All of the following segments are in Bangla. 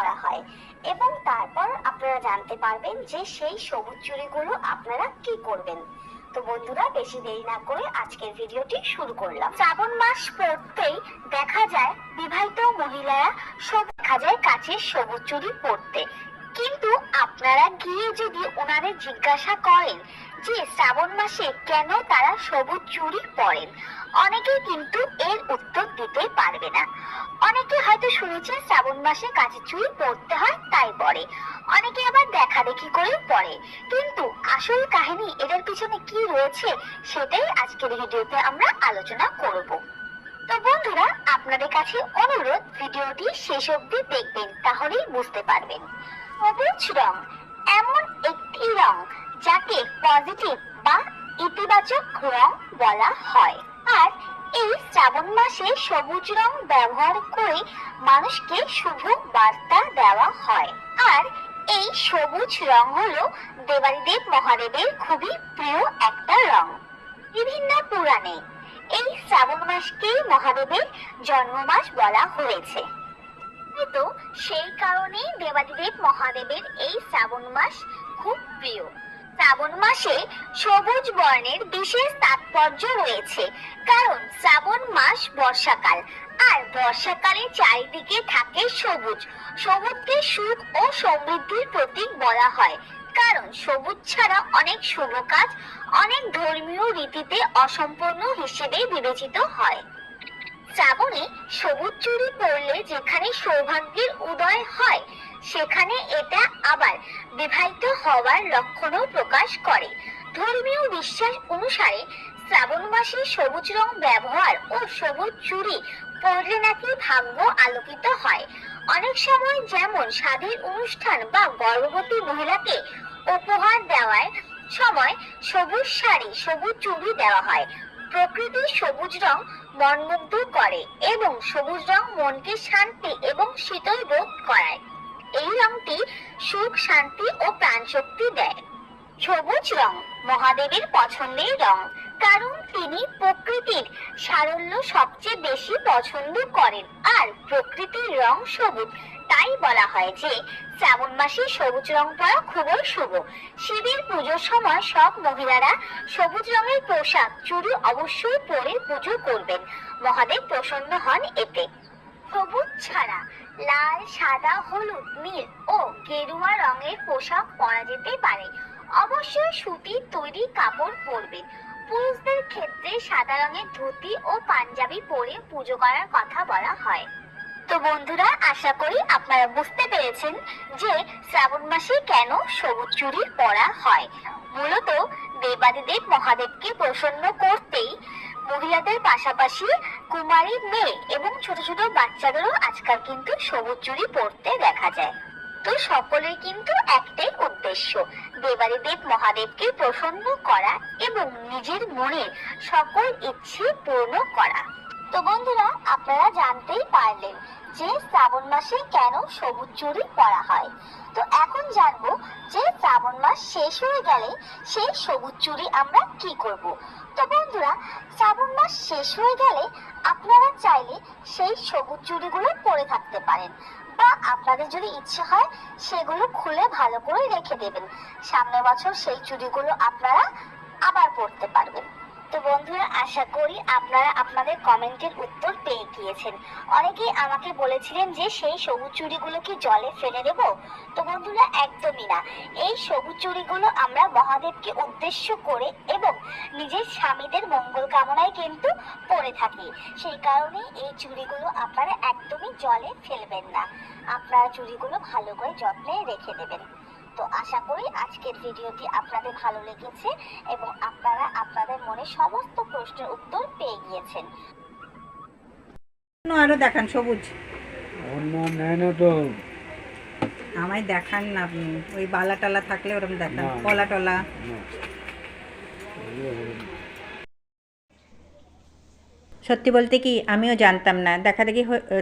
করা হয় এবং তারপর আপনারা জানতে পারবেন যে সেই সবুজ চুড়িগুলো আপনারা কি করবেন। তো বন্ধুরা, বেশি দেরি না করে আজকের ভিডিওটি শুরু করলাম। শ্রাবণ মাস পড়তেই দেখা যায় বিবাহিত মহিলারা সব দেখা যায় কাচের সবুজ চুড়ি পরতে, কিন্তু আপনারা গিয়ে যদি ওনাদের জিজ্ঞাসা করেন যে শ্রাবণ মাসে কেন তারা সবুজ চুড়ি পরেন, অনেকেই কিন্তু এর উত্তর দিতে পারবে না। অনেকে হয়তো শুনেছে শ্রাবণ মাসে কাচের চুড়ি পরতে হয় তাই পরে, অনেকে আবার দেখা দেখি করে পরে, কিন্তু আসল কাহিনী এদের পিছনে কি রয়েছে সেটাই আজকের ভিডিওতে আমরা আলোচনা করব। তো বন্ধুরা, আপনাদের কাছে অনুরোধ, ভিডিওটি শেষ অবধি দেখবেন, তাহলেই বুঝতে পারবেন। সবুজ রং এমন একটি রং যাকে পজিটিভ বা ইতিবাচক রং বলা হয়, আর এই শ্রাবণ মাসে সবুজ রং ব্যবহার করে মানুষকে শুভ বার্তা দেওয়া হয়। আর এই সবুজ রং হলো দেবাদিদেব মহাদেবের খুবই প্রিয় একটা রং। বিভিন্ন পুরাণে এই শ্রাবণ মাসকেই মহাদেবের জন্মমাস বলা হয়েছে, তো সেই কারণেই দেবাদিদেব মহাদেবের এই শ্রাবণ মাস খুব প্রিয়। শ্রাবণ মাসে সবুজ বর্ণের বিশেষ তাৎপর্য রয়েছে, কারণ শ্রাবণ মাস বর্ষাকাল, আর বর্ষাকালে চারিদিকে থাকে সবুজ। সবুজকে সুখ ও সমৃদ্ধির প্রতীক বলা হয়, কারণ সবুজ ছাড়া অনেক শুভ কাজ অনেক ধর্মীয় রীতিতে অসম্পূর্ণ হিসেবে বিবেচিত হয়। শ্রাবণে সবুজ চুড়ি পরলে যেখানে সৌভাগ্যের উদয় হয়, সেখানে এটা আবার বিবাহিত হওয়ার লক্ষণও প্রকাশ করে। ধর্মীয় বিশ্বাস অনুসারে শ্রাবণ মাসে সবুজ রং ব্যবহার ও সবুজ চুড়ি পরলে নাকি ভাগ্য আলোকিত হয়। অনেক সময় যেমন স্বাধীন অনুষ্ঠান বা গর্ভবতী মহিলাকে উপহার দেওয়ার সময় সবুজ শাড়ি, সবুজ চুড়ি দেওয়া হয়। প্রকৃতির সবুজ রং মনমুগ্ধ করে এবং সবুজ রং মনকে শান্তি এবং শীতল বোধ করায়। এই রংটি সুখ, শান্তি ও প্রাণশক্তি দেয়। সবুজ রং মহাদেবের পছন্দের রং, কারণ তিনি প্রকৃতির সারল্য সবচেয়ে বেশি পছন্দ করেন, আর প্রকৃতির রং সবুজ। তাই বলা হয় যে শ্রাবণ মাসে সবুজ রং পরা খুবই শুভ। শিবের পুজোর সময় সব মহিলারা সবুজ রঙের পোশাক, চুড়ি অবশ্যই পরে পুজো করবেন, মহাদেব প্রসন্ন হন এতে। সবুজ ছাড়া লাল, সাদা, হলুদ, নীল ও গেরুয়া রঙের পোশাক পরা যেতে পারে। অবশ্যই সুতির তৈরি কাপড় পরবেন। পুরুষদের ক্ষেত্রে সাদা রঙের ধুতি ও পাঞ্জাবি পরে পুজো করার কথা বলা হয়। তো বন্ধুরা, আশা করি আপনারা বুঝতে পেরেছেন যে শ্রাবণ মাসে কেন সবুজ চুড়ি পরা হয়। মূলত দেবাদিদেব মহাদেবকে প্রসন্ন করতেই মহিলাদের পাশাপাশি কুমারী মেয়ে এবং ছোট ছোট বাচ্চাদেরও আজকাল কিন্তু সবুজ চুড়ি পরতে দেখা যায়। তো সকলের কিন্তু একটাই উদ্দেশ্য, দেবাদিদেব মহাদেবকে প্রসন্ন করা এবং নিজের মনের সকল ইচ্ছে পূর্ণ করা। তো বন্ধুরা, আপনারা জানতেই পারলেন যে শ্রাবণ মাসে কেন সবুজ চুড়ি পরা হয়। তো এখন জানবো যে শ্রাবণ মাস শেষ হয়ে গেলে সেই সবুজ চুড়ি আমরা কি করব। তো বন্ধুরা, শ্রাবণ মাস শেষ হয়ে গেলে আপনারা চাইলে সেই সবুজ চুড়িগুলো পরে থাকতে পারেন, বা আপনাদের যদি ইচ্ছে হয় সেগুলো খুলে ভালো করে রেখে দেবেন। সামনের বছর সেই চুড়িগুলো আপনারা আবার পরতে পারবেন। তো বন্ধুরা, আশা করি আপনারা আপনাদের কমেন্টের উত্তর পেয়ে গিয়েছেন। অনেকেই আমাকে বলেছিলেন যে সেই সবুজ চুড়িগুলো কি জলে ফেলে দেব। তো বন্ধুরা, একদমই না। এই সবুজ চুড়িগুলো আমরা মহাদেবকে উদ্দেশ্য করে এবং নিজের স্বামীদের মঙ্গল কামনায় কিন্তু পরে থাকি। সেই কারণে এই চুড়িগুলো আপনারা একদমই জলে ফেলবেন না। আপনারা চুড়িগুলো ভালো করে যত্নে রেখে দেবেন। তো আশা করি আজকের ভিডিওটি আপনাদের ভালো লেগেছে এবং আপনারা আপনাদের মনে সমস্ত প্রশ্নের উত্তর পেয়ে গিয়েছেন। আরো দেখান সবুজ, অন্য নেয় না তো আমায় দেখান না আপনি। ওই বালা টালা থাকলে ওরকম দেখান, কলা টলা। সত্যি বলতে কি আমিও জানতাম না,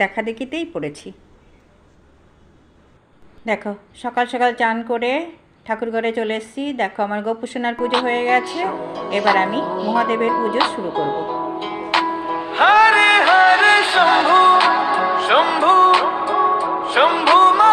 দেখা দেখিতেই পড়েছি। দেখো, সকাল সকাল চান করে ঠাকুর ঘরে চলে এসেছি। দেখো, আমার গোপুসোনার পুজো হয়ে গেছে। এবার আমি মহাদেবের পুজো শুরু করব। হরে হরে শম্ভু শম্ভু শম্ভু মা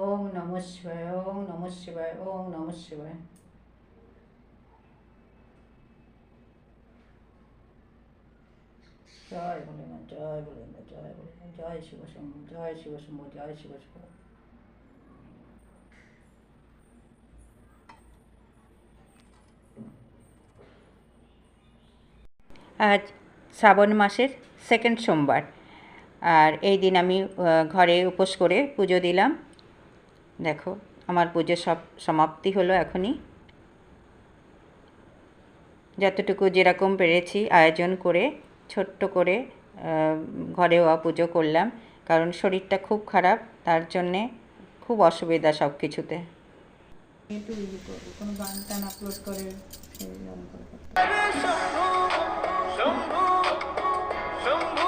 ওম নমঃ শিবায়, ওম নমঃ শিবায়, ওম নমঃ শিবায়। জয় ভোলেনাথ, জয় ভোলেনাথ, জয় ভোলেনাথ, জয় শিব শম্ভু, জয় শিব শম্ভু, জয় শিব শম্ভু। আজ শ্রাবণ মাসের সেকেন্ড সোমবার, আর এই দিন আমি ঘরে উপোস করে পুজো দিলাম। দেখো আমার পুজো সব সমাপ্তি হলো এখনই। যতটুকু যেরকম পেরেছি আয়োজন করে ছোট্ট করে ঘরেও পুজো করলাম, কারণ শরীরটা খুব খারাপ, তার জন্যে খুব অসুবিধা সব কিছুতে। একটু কোনো গান টান আপলোড করে শম্ভু শম্ভু